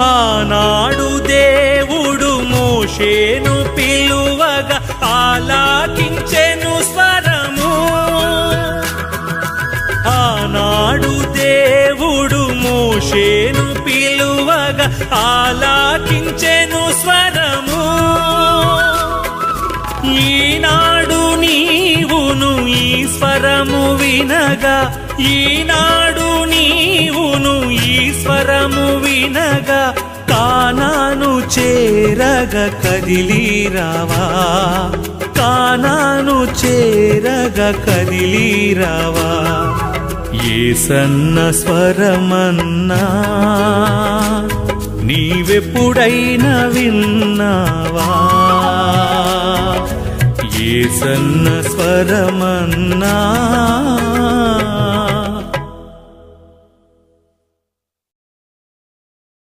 ఆనాడు దేవుడు మోషేను పిలువగా ఆలాకించెను స్వరము. ఆనాడు దేవుడు మోషేను పిలువగా ఆలాకించెను స్వరము. ఈనాడు నీవును ఈ స్వరము వినగా, ఈనాడు నీవును ఈ స్వరము వినగా, కానాను చేరగ కదిలిరావా, కానాను చేరగ కదిలిరావా. యేసన్న స్వరమన్నా నీవెప్పుడైనా విన్నావా? యేసన్న స్వరమన్నా